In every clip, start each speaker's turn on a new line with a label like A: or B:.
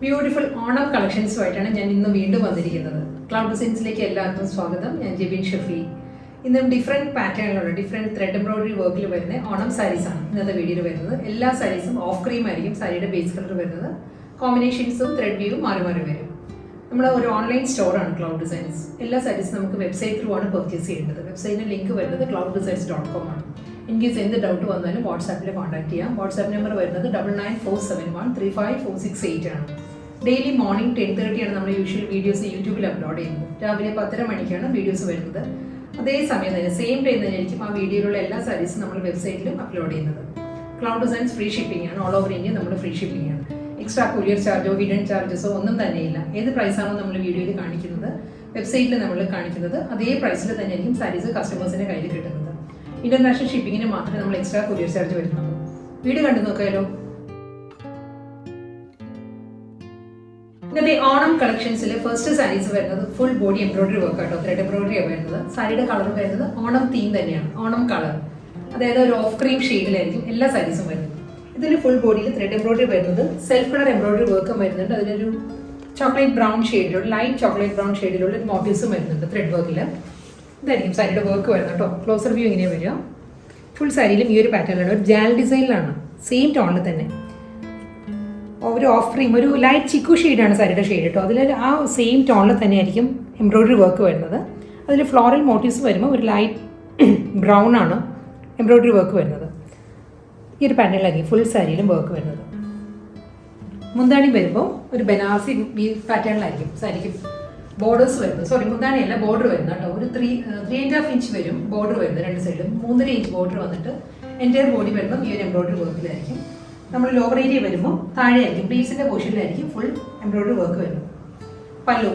A: Beautiful Onam കളക്ഷൻസുമായിട്ടാണ് ഞാൻ ഇന്ന് വീണ്ടും വന്നിരിക്കുന്നത്. ക്ലൗഡ് ഡിസൈൻസിലേക്ക് എല്ലാവർക്കും സ്വാഗതം. ഞാൻ ജെബിൻ ഷഫി. ഇന്നും ഡിഫറെൻറ്റ് പാറ്റേണിലുള്ള ഡിഫറെൻറ്റ് ത്രെഡ് എംബ്രോയിഡറി വർക്കിൽ വരുന്ന ഓണം സാരീസാണ് ഇന്നത്തെ വീഡിയോയിൽ വരുന്നത്. എല്ലാ സാരീസും ഓഫ് ക്രീം ആയിരിക്കും സാരിയുടെ ബേസ് കളർ വരുന്നത്. കോമ്പിനേഷൻസും ത്രെഡ് വ്യൂവും മാറി മാറി വരും. നമ്മൾ ഒരു ഓൺലൈൻ സ്റ്റോറാണ് ക്ലൗഡ് ഡിസൈൻസ്. എല്ലാ സാരീസും നമുക്ക് വെബ്സൈറ്റ് ത്രൂ ആണ് പർച്ചേസ് ചെയ്യേണ്ടത്. വെബ്സൈറ്റിൻ്റെ ലിങ്ക് വരുന്നത് clouddesigns.com ആണ്. ഇൻ കേസ് എന്ത് ഡൗട്ട് വന്നാലും വാട്സാപ്പിൽ കോൺടാക്ട് ചെയ്യാം. വാട്സാപ്പ് നമ്പർ വരുന്നത് 9947135468 ആണ്. ഡെയിലി മോർണിംഗ് 10:30 ആണ് നമ്മൾ യൂഷ്വൽ വീഡിയോസ് യൂട്യൂബിൽ അപ്ലോഡ് ചെയ്യുന്നത്. രാവിലെ 10:30 മണിക്കാണ് വീഡിയോസ് വരുന്നത്. അതേ സമയം തന്നെ സെയിം ടൈം തന്നെയായിരിക്കും ആ വീഡിയോയിലുള്ള എല്ലാ സാരീസും നമ്മൾ വെബ്സൈറ്റിലും അപ്ലോഡ് ചെയ്യുന്നത്. ക്ലൗഡ് ഡിസൈൻസ് ഫ്രീ ഷിപ്പിംഗ് ആണ്. ഓൾ ഓവർ ഇന്ത്യ നമ്മൾ ഫ്രീ ഷിപ്പിംഗ് ആണ്. എക്സ്ട്രാ കൊറിയർ ചാർജോ ഹിഡൻ ചാർജസോ ഒന്നും തന്നെയില്ല. ഏത് പ്രൈസാണോ നമ്മൾ വീഡിയോയിൽ കാണിക്കുന്നത്, വെബ്സൈറ്റിൽ നമ്മൾ കാണിക്കുന്നത് അതേ പ്രൈസിൽ തന്നെയായിരിക്കും സാരീസ് കസ്റ്റമേഴ്സിൻ്റെ കയ്യിൽ കിട്ടുന്നത്. ഇന്റർനാഷണൽ ഷിപ്പിങ്ങിന് മാത്രമേ നമ്മൾ എക്സ്ട്രാ കൊറിയർ ചാർജ് വരുന്നുള്ളൂ. വീഡിയോ കണ്ടു നോക്കാമല്ലോ. ഇന്നത്തെ ഓണം കളക്ഷൻസിൽ ഫസ്റ്റ് സാരീസ് വരുന്നത് ഫുൾ ബോഡി എംബ്രോയിഡറി വർക്ക് ആട്ടോ. ത്രെഡ് എംബ്രോയിഡറിയാണ് വരുന്നത്. സാരിയുടെ കളർ വരുന്നത് ഓണം തീം തന്നെയാണ്, ഓണം കളർ. അതായത് ഒരു ഓഫ് ക്രീം ഷെയ്ഡിലായിരിക്കും എല്ലാ സാരീസും വരുന്നത്. ഇതിൽ ഫുൾ ബോഡിയിൽ ത്രെഡ് എംബ്രോയിഡറി വരുന്നത് സെൽഫ് കളർ എംബ്രോയിഡറി വർക്കും വരുന്നുണ്ട്. അതിലൊരു ചോക്ലേറ്റ് ബ്രൗൺ ഷെയ്ഡിലുള്ള ലൈറ്റ് ചോക്ലേറ്റ് ബ്രൗൺ ഷെയ്ഡിലുള്ള ഒരു മോട്ടീവ്സും വരുന്നുണ്ട് ത്രെഡ് വർക്കിൽ. ഇതായിരിക്കും സാരിയുടെ വർക്ക് വരുന്നത് കേട്ടോ. ക്ലോസർ വ്യൂ ഇങ്ങനെ വരിക. ഫുൾ സാരിയിലും ഈ ഒരു പാറ്റേണിലാണ്, ഒരു ജാൽ ഡിസൈനിലാണ്, സെയിം ടോണിൽ തന്നെ. ഒരു ഓഫ് ക്രീം, ഒരു ലൈറ്റ് ചിക്കു ഷെയ്ഡാണ് സാരിയുടെ ഷെയ്ഡ് കേട്ടോ. അതിൽ ആ സെയിം ടോണിൽ തന്നെയായിരിക്കും എംബ്രോയിഡറി വർക്ക് വരുന്നത്. അതിൽ ഫ്ലോറൽ മോട്ടീവ്സ് വരുമ്പോൾ ഒരു ലൈറ്റ് ബ്രൗൺ ആണ് എംബ്രോയിഡറി വർക്ക് വരുന്നത്. ഈ ഒരു പാറ്റേണിലായിരിക്കും ഫുൾ സാരിയിലും വർക്ക് വരുന്നത്. മുന്താണി വരുമ്പോൾ ഒരു ബനാറസി പാറ്റേണിലായിരിക്കും സാരിക്ക് ബോർഡേഴ്സ് വരുന്നത്. മുന്താണിയല്ല, ബോർഡർ വരുന്നത് കേട്ടോ. ഒരു 3.5 ഇഞ്ച് വരും ബോർഡർ വരുന്നത് രണ്ട് സൈഡിലും. 3.5 ഇഞ്ച് ബോർഡർ വന്നിട്ട് എൻ്റയർ ബോഡി വരുമ്പോൾ ഈ ഒരു എംബ്രോയിഡറി വർക്കിലായിരിക്കും. നമ്മൾ ലോവർ ഏരിയ വരുമ്പോൾ താഴെയായിരിക്കും പ്ലീസിൻ്റെ പോർഷനിലായിരിക്കും ഫുൾ എംബ്രോയിഡറി വർക്ക് വരുന്നത്. പല്ലു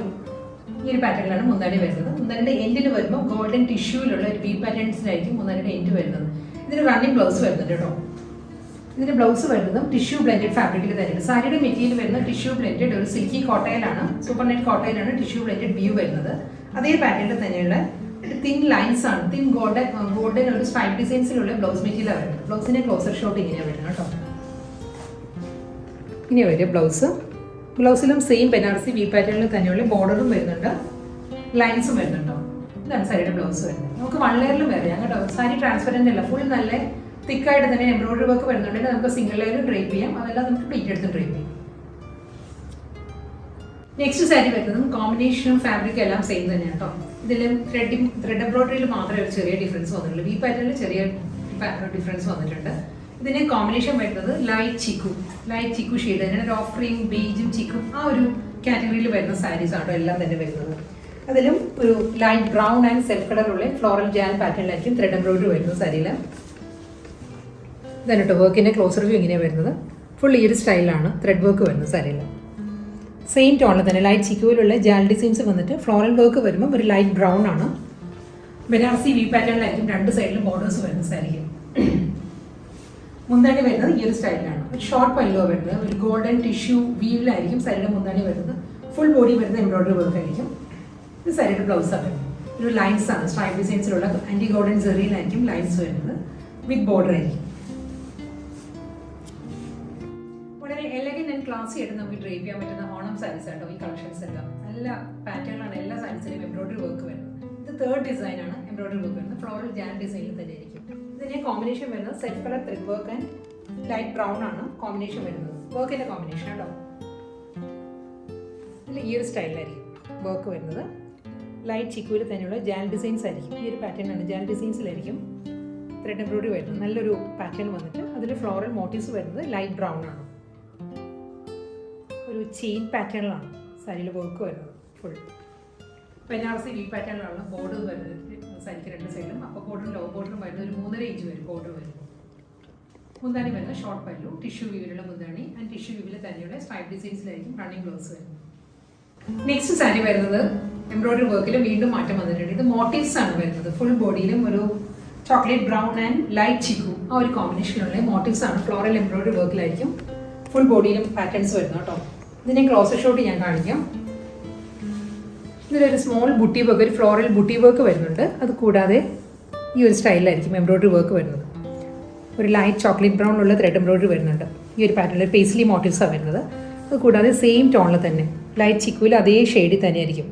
A: ഈ ഒരു പാറ്റേണിലാണ് മുന്താണി വരുന്നത്. മുന്താണിയുടെ എൻഡിൽ വരുമ്പോൾ ഗോൾഡൻ ടിഷ്യൂവിലുള്ള ഒരു വി പാറ്റേൺസിലായിരിക്കും മുന്താണിയുടെ എൻഡ് വരുന്നത്. ഇതിന് റണ്ണിങ് ബ്ലൗസ് വരുന്നുണ്ട് കേട്ടോ. ഇതിൻ്റെ ബ്ലൗസ് വരുന്നതും ടിഷ്യൂ ബ്ലെൻഡഡ് ഫാബ്രിക്കിൽ തന്നെയാണ്. സാരിയുടെ മെറ്റീരിയൽ വരുന്ന ടിഷ്യൂ ബ്ലെൻഡഡ് ഒരു സിൽക്കി കോട്ടയിലാണ്, സൂപ്പർ നെറ്റ് കോട്ടയിലാണ് ടിഷ്യൂ ബ്ലെൻഡഡ് വ്യൂ വരുന്നത്. അതേ പാറ്റേണിൽ തന്നെയുള്ള തിൻ ലൈൻസ് ആണ്, തിൻ ഗോൾഡൻ ഒരു സ്ട്രൈപ്പ് ഡിസൈൻസിലുള്ള ബ്ലൗസ് മെറ്റീരിയലാണ് വരുന്നത്. ബ്ലൗസിൻ്റെ ക്ലോസർ ഷോട്ട് ഇങ്ങനെയാണ് വരുന്നത് കേട്ടോ. ഇങ്ങനെ വരിക ബ്ലൗസ്. ബ്ലൗസിലും സെയിം ബനാറസി വി പാറ്റേണിൽ തന്നെയുള്ള ബോർഡറും വരുന്നുണ്ട്, ലൈൻസും വരുന്നുണ്ടോ. ഇതാണ് സാരിയുടെ ബ്ലൗസ് വരുന്നത്. നമുക്ക് 1 ലെയറിലും വരാം കേട്ടോ. സാരി ട്രാൻസ്പെറൻ്റ് അല്ല, ഫുൾ നല്ല തിക്കായിട്ട് തന്നെ എംബ്രോയിഡറി വർക്ക് വരുന്നുണ്ടെങ്കിൽ നമുക്ക് സിംഗിൾ ലെയർ ഡ്രേപ്പ് ചെയ്യാം. അതെല്ലാം നമുക്ക് പ്ലീറ്റ് എടുത്ത് ഡ്രേപ്പ് ചെയ്യാം. നെക്സ്റ്റ് സാരി വരുന്നതും കോമ്പിനേഷനും ഫാബ്രിക്കും എല്ലാം സെയിം തന്നെയാണ് കേട്ടോ. ഇതിലും ത്രെഡ് എംബ്രോയിഡറിയിൽ മാത്രമേ ഒരു ചെറിയ ഡിഫറൻസ് വന്നിട്ടുള്ളൂ. വി പാറ്റേണിൽ ചെറിയ ഡിഫറൻസ് വന്നിട്ടുണ്ട്. ഇതിന് കോമ്പിനേഷൻ വരുന്നത് ലൈറ്റ് ചിക്കു ഷെയ്ഡ് തന്നെയാണ്. ഒരു ഓഫ് ക്രീം ബീജും ചിക്കും ആ ഒരു കാറ്റഗറിയിൽ വരുന്ന സാരീസ് ആട്ടോ എല്ലാം തന്നെ വരുന്നത്. അതിലും ഒരു ലൈറ്റ് ബ്രൗൺ ആൻഡ് സെൽഫ് കളറുള്ള ഫ്ലോറൽ ജാൽ പാറ്റേണിലായിരിക്കും ത്രെഡ് എംബ്രോയിഡറി വരുന്നത് സാരിയിൽ. ഇതാണ് കേട്ടോ വർക്കിൻ്റെ ക്ലോസർ വ്യൂ ഇങ്ങനെയാണ് വരുന്നത്. ഫുൾ ഈ ഒരു സ്റ്റൈലാണ് ത്രെഡ് വർക്ക് വരുന്നത് സാരിയിൽ. സെയിം ടോണിൽ തന്നെ ലൈറ്റ് ചിക്കുവിലുള്ള ജാൽ ഡിസൈൻസ് വന്നിട്ട് ഫ്ലോറൽ വർക്ക് വരുമ്പോൾ ഒരു ലൈറ്റ് ബ്രൗൺ ആണ്. ബനാറസി വി പാറ്റേണിലായിരിക്കും രണ്ട് സൈഡിലും ബോർഡേഴ്സ് വരുന്നത് സാരിക്ക്. മുന്താണി വരുന്നത് ഈ ഒരു സ്റ്റൈലിലാണ്. ഒരു ഷോർട്ട് പല്ലോ വരുന്നത് ഒരു ഗോൾഡൻ ടിഷ്യൂ വീവിലായിരിക്കും സാരിയുടെ മുന്താണി വരുന്നത്. ഫുൾ ബോഡി വരുന്ന എംബ്രോയിഡറി വർക്ക് ആയിരിക്കും. ഇത് സാരിയുടെ ബ്ലൗസാണ്. ഒരു ലൈൻസ് ആണ്, സ്ട്രൈപ്പ് ഡിസൈൻസിലുള്ള ആൻറ്റി ഗോൾഡൻ സെറിയിലായിരിക്കും ലൈൻസ് വരുന്നത്. വിത്ത് ബോർഡർ ആയിരിക്കും. വളരെ എലഗന്റ് ആൻഡ് ക്ലാസി ആയിട്ട് നമുക്ക് ഡ്രേപ്പ് ചെയ്യാൻ പറ്റുന്ന ഓണം സാരീസ് ആട്ടോ ഈ കളക്ഷൻസ് എല്ലാം. നല്ല പാറ്റേണിലാണ് എല്ലാ സാരീസിലും എംബ്രോയിഡറി വർക്ക് വരുന്നത്. ഇത് 3rd ഡിസൈനാണ് എംബ്രോയിഡറി വർക്ക് വരുന്നത്. ഫ്ലോറൽ ജാൻ ഡിസൈനിൽ തന്നെ ആയിരിക്കും. ഇതിന് കോമ്പിനേഷൻ വരുന്നത് self colour thread work and light brown ആണ് കോമ്പിനേഷൻ വരുന്നത്. വർക്കിൻ്റെ കോമ്പിനേഷൻ കേട്ടോ. ഇതിൽ ഈ ഒരു സ്റ്റൈലിലായിരിക്കും വർക്ക് വരുന്നത്. ലൈറ്റ് ചിക്കുവിൽ തന്നെയുള്ള ജാൽ ഡിസൈൻസ് ആയിരിക്കും. ഈ ഒരു പാറ്റേണാണ്, ജാൽ ഡിസൈൻസിലായിരിക്കും ത്രെഡ് എംബ്രോയിഡറി വരുന്നത്. നല്ലൊരു പാറ്റേൺ വന്നിട്ട് അതിൽ ഫ്ലോറൽ മോട്ടീവ്സ് വരുന്നത് ലൈറ്റ് ബ്രൗൺ ആണ്. ഒരു ചെയിൻ പാറ്റേണിലാണ് സാരിയിൽ വർക്ക് വരുന്നത്. ഫുൾ ബനാറസി വി പാറ്റേണിലാണ് ബോർഡർ വരുന്നത് സാരിക്ക് രണ്ട് സൈഡിലും. അപ്പോൾ ബോർഡറും ലോ ബോർഡറും വരുന്നത് ഒരു 3.5 ഇഞ്ച് വരും ബോർഡർ വരുന്നത്. മുന്താണി വരുന്നത് ഷോർട്ട് പല്ലു, ടിഷ്യൂ വീവിലുള്ള മുന്താണി ആൻഡ് ടിഷ്യൂ വീവിൽ തന്നെയുള്ള സ്ട്രൈപ്പ് ഡിസൈൻസിലായിരിക്കും റണ്ണിങ് ബ്ലൗസ് വരുന്നത്. നെക്സ്റ്റ് സാരി വരുന്നത് എംബ്രോയിഡറി വർക്കിൽ വീണ്ടും മാറ്റം വന്നിട്ടുണ്ട്. ഇത് മോട്ടീവ്സ് ആണ് വരുന്നത്. ഫുൾ ബോഡിയിലും ഒരു chocolate brown and light chikoo ആ ഒരു കോമ്പിനേഷനുള്ള മോട്ടീവ്സ് ആണ്. ഫ്ലോറൽ എംബ്രോയിഡറി വർക്കിലായിരിക്കും ഫുൾ ബോഡിയിലും പാറ്റേൺസ് വരുന്നത് കേട്ടോ. ഇതിനെ ക്ലോസർ ഷോട്ട് ഞാൻ കാണിക്കാം. ഇതിലൊരു സ്മോൾ ബുട്ടി വർക്ക്, ഒരു ഫ്ലോറൽ ബുട്ടി വർക്ക് വരുന്നുണ്ട്. അത് കൂടാതെ ഈ ഒരു സ്റ്റൈലിലായിരിക്കും എംബ്രോയിഡറി വർക്ക് വരുന്നത്. ഒരു ലൈറ്റ് ചോക്ലേറ്റ് ബ്രൗണിലുള്ള ത്രെഡ് എംബ്രോയിഡറി വരുന്നുണ്ട്. ഈ ഒരു പാറ്റേണിൽ പേസ്ലി മോട്ടീവ്സാണ് വരുന്നത്. അത് കൂടാതെ സെയിം ടോണിൽ തന്നെ ലൈറ്റ് ചിക്കുവിൽ അതേ ഷെയ്ഡിൽ തന്നെ ആയിരിക്കും.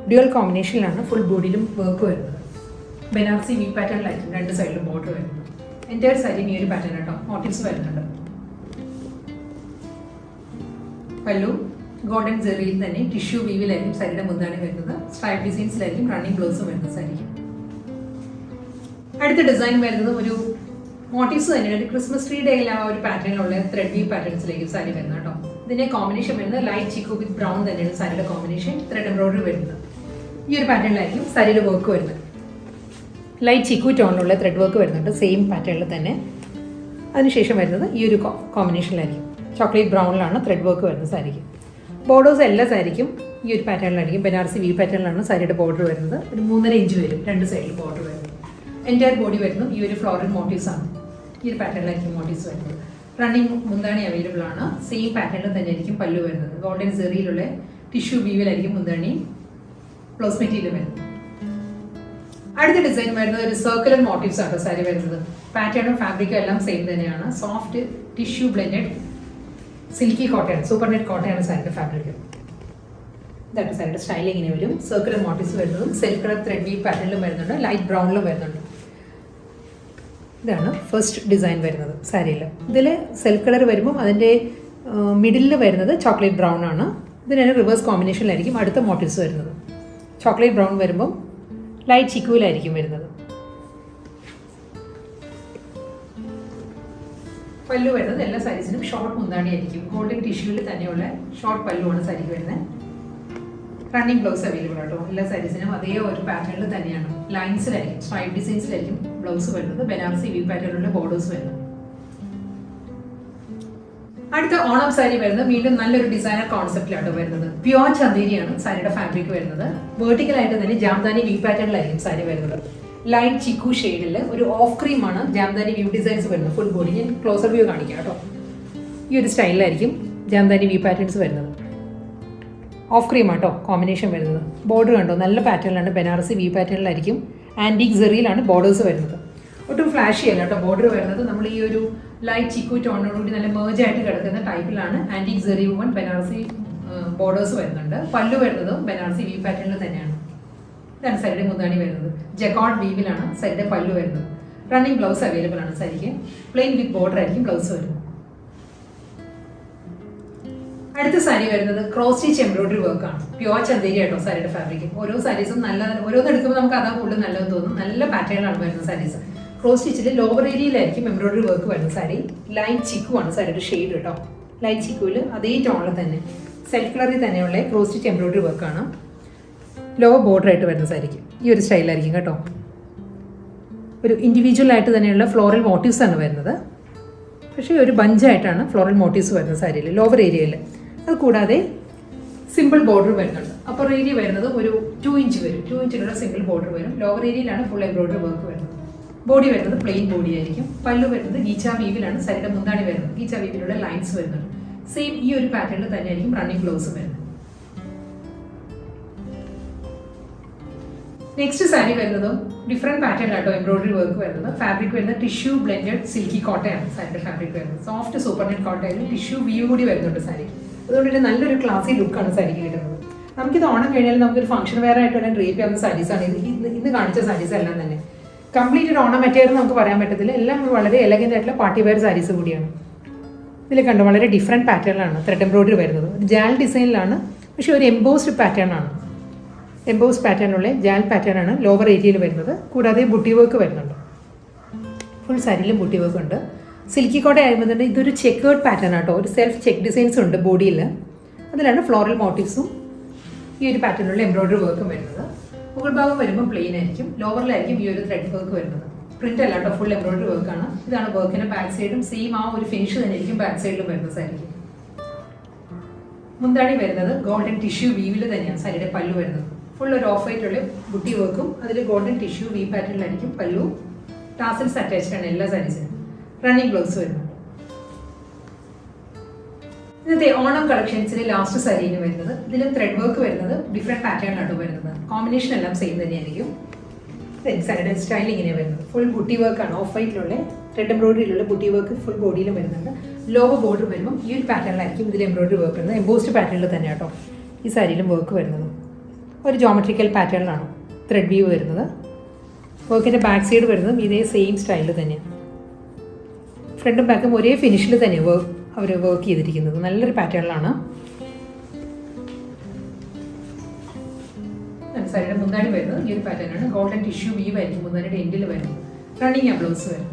A: ഡ്യുവൽ കോമ്പിനേഷനിലാണ് ഫുൾ ബോഡിയിലും വർക്ക് വരുന്നത്. ബനാറസി വി പാറ്റേണിലായിരിക്കും രണ്ട് സൈഡിലും ബോർഡർ വരുന്നത്. എൻ്റെ സാരിയും ഈ ഒരു പാറ്റേൺ കേട്ടോ, മോട്ടീവ്സ് വരുന്നുണ്ട്. പല്ലു ഗോൾഡൻ ജെറിയിൽ തന്നെ ടിഷ്യൂ വീവിലായിരിക്കും സാരിയുടെ മുന്താണി വരുന്നത്. സ്ട്രൈപ്പ് ഡിസൈൻസിലായിരിക്കും റണ്ണിങ് ബ്ലൗസും വരുന്നത് സാരിക്ക്. അടുത്ത ഡിസൈൻ വരുന്നത് ഒരു മോട്ടീവ്സ് തന്നെയാണ്. ക്രിസ്മസ് ട്രീ ഡേയിൽ ആ ഒരു പാറ്റേണിലുള്ള ത്രെഡ് വീവ് പാറ്റേൺസിലേക്ക് സാരി വരുന്നത് കേട്ടോ. ഇതിന്റെ കോമ്പിനേഷൻ വരുന്നത് ലൈറ്റ് ചിക്കു വിത്ത് ബ്രൗൺ തന്നെയാണ് സാരിയുടെ കോമ്പിനേഷൻ. ത്രെഡ് എംബ്രോയിഡറി വരുന്നത് ഈ ഒരു പാറ്റേണിലായിരിക്കും സാരിയുടെ വർക്ക് വരുന്നത്. ലൈറ്റ് ചിക്കു ടോണിലുള്ള ത്രെഡ് വർക്ക് വരുന്നുണ്ട് സെയിം പാറ്റേണിൽ തന്നെ. അതിനുശേഷം വരുന്നത് ഈ ഒരു കോമ്പിനേഷനിലായിരിക്കും. ചോക്ലേറ്റ് ബ്രൗണിലാണ് ത്രെഡ് വർക്ക് വരുന്നത് സാരിക്ക്. ബോർഡേഴ്സ് എല്ലാ സാരിക്കും ഈ ഒരു പാറ്റേണിലായിരിക്കും. ബനാറസി വി പാറ്റേണിലാണ് സാരിയുടെ ബോർഡർ വരുന്നത്. ഒരു 3.5 ഇഞ്ച് വരും രണ്ട് സൈഡിൽ ബോർഡർ വരുന്നത്. എൻ്റയർ ബോഡി വരുന്നത് ഈ ഒരു ഫ്ലോറൽ മോട്ടീവ്സ് ആണ്. ഈ ഒരു പാറ്റേണിലായിരിക്കും മോട്ടീവ്സ് വരുന്നത്. റണ്ണിങ് മുന്താണി അവൈലബിൾ ആണ്. സെയിം പാറ്റേണിൽ തന്നെ ആയിരിക്കും പല്ലു വരുന്നത്. ഗോൾഡൻ സെറിയിലുള്ള ടിഷ്യൂ വീവിലായിരിക്കും മുന്താണി ബ്ലൗസ് മെറ്റീരിയൽ വരുന്നത്. അടുത്ത ഡിസൈൻ വരുന്നത് ഒരു സർക്കുലർ മോട്ടീവ്സ് ആണ് സാരി വരുന്നത്. പാറ്റേണും ഫാബ്രിക്കും എല്ലാം സെയിം തന്നെയാണ്. സോഫ്റ്റ് ടിഷ്യൂ ബ്ലെൻഡഡ് സിൽക്കി കോട്ടയാണ്, സൂപ്പർ നെറ്റ് കോട്ടയാണ് സാരിയുടെ ഫാബ്രിക്. ഇതാണ് സാരിയുടെ സ്റ്റൈൽ ഇങ്ങനെ വരും. സർക്കുലർ മോട്ടീവ്സ് വരുന്നതും സെൽഫ് കളർ ത്രെഡ് വീവ് പാറ്റേണിലും വരുന്നുണ്ട്, ലൈറ്റ് ബ്രൗണിലും വരുന്നുണ്ട്. ഇതാണ് ഫസ്റ്റ് ഡിസൈൻ വരുന്നത് സാരിയിൽ. ഇതിൽ സെൽഫ് കളർ വരുമ്പം അതിൻ്റെ മിഡിലിൽ വരുന്നത് ചോക്ലേറ്റ് ബ്രൗൺ ആണ്. ഇതിന് റിവേഴ്സ് കോമ്പിനേഷനിലായിരിക്കും അടുത്ത മോട്ടീവ്സ് വരുന്നത്. ചോക്ലേറ്റ് ബ്രൗൺ വരുമ്പം ലൈറ്റ് ചിക്കുവിലായിരിക്കും വരുന്നത്. പല്ലു വരുന്നത് എല്ലാ സാരീസിനും ഷോർട്ട് മുന്താണി ആയിരിക്കും. ഗോൾഡൻ ടിഷ്യൂവിൽ തന്നെയുള്ള ഷോർട്ട് പല്ലുവാണ് സാരിക്ക് വരുന്നത്. റണ്ണിങ് ബ്ലൗസ് അവൈലബിൾ ആട്ടോ. എല്ലാ സാരീസിനും അതേ ഒരു പാറ്റേണിൽ തന്നെയാണ്. ലൈൻസിലായിരിക്കും, സ്ട്രൈപ്പ് ഡിസൈൻസിലായിരിക്കും ബ്ലൗസ് വരുന്നത്. ബനാറസി വി പാറ്റേണിലുള്ള ബോർഡേഴ്സ് വരുന്നത്. അടുത്ത ഓണം സാരി വരുന്നത് വീണ്ടും നല്ലൊരു ഡിസൈനർ കോൺസെപ്റ്റിലാണ് വരുന്നത്. പ്യുവർ ചന്തേരിയാണ് സാരിയുടെ ഫാബ്രിക് വരുന്നത്. വേർട്ടിക്കലായിട്ട് തന്നെ ജാംദാനി വി പാറ്റേണിലായിരിക്കും സാരി വരുന്നത്. ലൈറ്റ് ചിക്കു ഷെയ്ഡിൽ ഒരു ഓഫ് ക്രീമാണ് ജാംദാനി വ്യൂ ഡിസൈൻസ് വരുന്നത്. ഫുൾ ബോഡി ഞാൻ ക്ലോസർ വ്യൂ കാണിക്കാം കേട്ടോ. ഈ ഒരു സ്റ്റൈലിലായിരിക്കും ജാംദാനി വി പാറ്റേൺസ് വരുന്നത്. ഓഫ് ക്രീം ആട്ടോ കോമ്പിനേഷൻ വരുന്നത്. ബോർഡർ കണ്ടോ, നല്ല പാറ്റേണിലാണ്. ബനാറസി വി പാറ്റേണിലായിരിക്കും. ആൻറ്റീക് സെറിയിലാണ് ബോർഡേഴ്സ് വരുന്നത്. ഒട്ടും ഫ്ലാഷി അല്ല കേട്ടോ ബോർഡർ വരുന്നത്. നമ്മൾ ഈ ഒരു ലൈറ്റ് ചിക്കു ടോണോടുകൂടി നല്ല മേർജ് ആയിട്ട് കിടക്കുന്ന ടൈപ്പിലാണ് ആൻറ്റീക് സെറി വൺ ബനാറസി ബോർഡേഴ്സ് വരുന്നുണ്ട്. പല്ലു വരുന്നതും ബനാറസി വി പാറ്റേണിൽ തന്നെയാണ്. ഇതാണ് സാരിയുടെ മുന്താണി വരുന്നത്. ജക്കോട്ട് വീവിലാണ് സാരിയുടെ പല്ലു വരുന്നത്. റണ്ണിങ് ബ്ലൗസ് അവൈലബിൾ ആണ് സാരിക്ക്. പ്ലെയിൻ വിത്ത് ബോർഡർ ആയിരിക്കും ബ്ലൗസ് വരുന്നത്. അടുത്ത സാരി വരുന്നത് ക്രോസ് സ്റ്റിച്ച് എംബ്രോയിഡറി വർക്കാണ്. പ്യുവർ ചന്തേരി ആട്ടോ സാരിയുടെ ഫാബ്രിക്. ഓരോ സാരീസും നല്ല ഓരോന്ന് എടുക്കുമ്പോൾ നമുക്ക് അതാ കൂടുതൽ നല്ലതെന്ന് തോന്നും. നല്ല പാറ്റേണിലാണ് വരുന്നത് സാരീസ്. ക്രോസ് സ്റ്റിച്ചിൽ ലോവർ ഏരിയയിലായിരിക്കും എംബ്രോയിഡറി വർക്ക് വരുന്ന സാരി. ലൈറ്റ് ചിക്കു ആണ് സാരിയുടെ ഷെയ്ഡ് കേട്ടോ. ലൈറ്റ് ചിക്കുവിൽ അതേ ടോണിൽ തന്നെ സെൽഫ് കളറിൽ തന്നെയുള്ള ക്രോസ് സ്റ്റിച്ച് എംബ്രോയിഡറി വർക്കാണ്. ലോ ബോർഡർ ആയിട്ട് വരുന്ന സാരിക്ക് ഈ ഒരു സ്റ്റൈലായിരിക്കും കേട്ടോ. ഒരു ഇൻഡിവിജ്വൽ ആയിട്ട് തന്നെയുള്ള ഫ്ലോറൽ മോട്ടീവ്സ് ആണ് വരുന്നത്. പക്ഷേ ഒരു ബഞ്ചായിട്ടാണ് ഫ്ലോറൽ മോട്ടീവ്സ് വരുന്നത് സാരിയിൽ ലോവർ ഏരിയയിൽ. അത് കൂടാതെ സിമ്പിൾ ബോർഡർ വരുന്നുണ്ട്. അപ്പർ ഏരിയ വരുന്നത് ഒരു 2 ഇഞ്ച് വരും. 2 ഇഞ്ചിലുള്ള സിമ്പിൾ ബോർഡർ വരും. ലോവർ ഏരിയയിലാണ് ഫുൾ എംബ്രോയിഡറി വർക്ക് വരുന്നത്. ബോഡി വരുന്നത് പ്ലെയിൻ ബോഡി ആയിരിക്കും. പല്ലു വരുന്നത് ഗീച്ച വീവിലാണ് സാരിയുടെ മുന്താണി വരുന്നത്. ഗീച്ച വീവിലുള്ള ലൈൻസ് വരുന്നുണ്ട്. സെയിം ഈ ഒരു പാറ്റേണിൽ തന്നെ ആയിരിക്കും റണ്ണിങ് ബ്ലൗസും വരുന്നത്. നെക്സ്റ്റ് സാരി വരുന്നതും ഡിഫറെന്റ് പാറ്റേണിലാട്ടോ എംബ്രോയിഡറി വർക്ക് വരുന്നത്. ഫാബ്രിക് വരുന്നത് ടിഷ്യൂ ബ്ലെൻഡഡ് സിൽക്കി കോട്ടയാണ് സാരിയുടെ ഫാബ്രിക് വരുന്നത്. സോഫ്റ്റ് സൂപ്പർ നെറ്റ് കോട്ടയിൽ ടിഷ്യൂ വ്യൂ കൂടി വരുന്നുണ്ട് സാരിക്ക്. അതുകൊണ്ട് തന്നെ നല്ലൊരു ക്ലാസി ലുക്കാണ് സാരിക്ക് കിട്ടുന്നത്. നമുക്കിത് ഓണം കഴിഞ്ഞാൽ നമുക്കൊരു ഫംഗ്ഷൻ വെയർ ആയിട്ട് തന്നെ ഡ്രേപ്പ് ചെയ്യുന്ന സാരീസാണ് ഇന്ന് കാണിച്ച സാരീസ് എല്ലാം തന്നെ. കംപ്ലീറ്റ് ഒരു ഓണം മെറ്റീരിയൽ നമുക്ക് പറയാൻ പറ്റത്തില്ല. എല്ലാം വളരെ എലഗന്റ് ആയിട്ടുള്ള പാർട്ടി വെയർ സാരീസ് കൂടിയാണ്. ഇതിൽ കണ്ടോ വളരെ ഡിഫറെൻറ്റ് പാറ്റേണിലാണ് ത്രെഡ് എംബ്രോയിഡറി വരുന്നത്. ജാൽ ഡിസൈനിലാണ്, പക്ഷേ ഒരു എംബോസ്ഡ് പാറ്റേൺ ആണ്. എംബോസ് പാറ്റേണുള്ള ജാൽ പാറ്റേൺ ആണ് ലോവർ ഏരിയയിൽ വരുന്നത്. കൂടാതെ ബുട്ടി വർക്ക് വരുന്നുണ്ട്. ഫുൾ സാരിയിലും ബുട്ടി വർക്ക് ഉണ്ട്. സിൽക്കി കോട്ട ആയതുകൊണ്ട് തന്നെ ഇതൊരു ചെക്കേർഡ് പാറ്റേൺ ആട്ടോ. ഒരു സെൽഫ് ചെക്ക് ഡിസൈൻസ് ഉണ്ട് ബോഡിയിൽ. അതിലാണ് ഫ്ലോറൽ മോട്ടീവ്സും ഈ ഒരു പാറ്റേണിലുള്ള എംബ്രോയിഡറി വർക്കും വരുന്നത്. മുകൾ ഭാഗം വരുമ്പോൾ പ്ലെയിൻ ആയിരിക്കും. ലോവറിലായിരിക്കും ഈ ഒരു ത്രെഡ് വർക്ക് വരുന്നത്. പ്രിന്റ് അല്ല കേട്ടോ, ഫുൾ എംബ്രോയിഡറി വർക്കാണ്. ഇതാണ് വർക്കിന്റെ ബാക്ക് സൈഡും സെയിം ആ ഒരു ഫിനിഷ് തന്നെ ആയിരിക്കും ബാക്ക് സൈഡിലും വരുന്ന സാരിക്ക്. മുന്താണി വരുന്നത് ഗോൾഡൻ ടിഷ്യൂ വീവിൽ തന്നെയാണ് സാരിയുടെ പല്ലു വരുന്നത്. ഫുൾ ഒരു ഓഫ് വൈറ്റുള്ള ബുട്ടി വർക്കും അതിൽ ഗോൾഡൻ ടിഷ്യൂ വി പാറ്റേണിലായിരിക്കും പല്ലു. ടാസൽസ് അറ്റാച്ച്ഡ് ആണ് എല്ലാ സാരീസിനും. റണ്ണിങ് ബ്ലൗസ് വരുന്നുണ്ട്. ഇന്നത്തെ ഓണം കളക്ഷൻസിലെ ലാസ്റ്റ് സാരിന് വരുന്നത് ഇതിൽ ത്രെഡ് വർക്ക് വരുന്നത് ഡിഫറെന്റ് പാറ്റേണിലാണ് വരുന്നത്. കോമ്പിനേഷൻ എല്ലാം സെയിം തന്നെയായിരിക്കും. സാരിയുടെ സ്റ്റൈൽ ഇങ്ങനെയാണ് വരുന്നത്. ഫുൾ ബുട്ടി വർക്കാണ്, ഓഫ് വൈറ്റിലുള്ള ത്രെഡ് എംബ്രോയിഡറിയിലുള്ള ബുട്ടി വർക്ക് ഫുൾ ബോഡിയിലും വരുന്നുണ്ട്. ലോവർ ബോർഡർ വരുമ്പോൾ ഈ ഒരു പാറ്റേണിലായിരിക്കും ഇതിൽ എംബ്രോയിഡറി വർക്ക് വരുന്നത്. എംബോസ്ഡ് പാറ്റേണിൽ തന്നെ കേട്ടോ ഈ സാരിയിലും വർക്ക് വരുന്നത്. ഒരു ജോമെട്രിക്കൽ പാറ്റേണിലാണ് ത്രെഡ് വീവ് വരുന്നത്. വർക്കിൻ്റെ ബാക്ക് സൈഡ് വരുന്നതും ഇതേ സെയിം സ്റ്റൈലിൽ തന്നെയാണ്. ഫ്രണ്ടും ബാക്കും ഒരേ ഫിനിഷിൽ തന്നെ അവർ വർക്ക് ചെയ്തിരിക്കുന്നത്. നല്ലൊരു പാറ്റേണിലാണ്. സാരിയുടെ മുന്താണി വരുന്നത് ഈ ഒരു പാറ്റേണാണ്. ഗോൾഡൻ ടിഷ്യൂ വീവ് ആയിരിക്കും മുന്താണിയുടെ എൻഡിൽ വരുന്നത്. റണ്ണിങ് ബ്ലൗസ് വരും.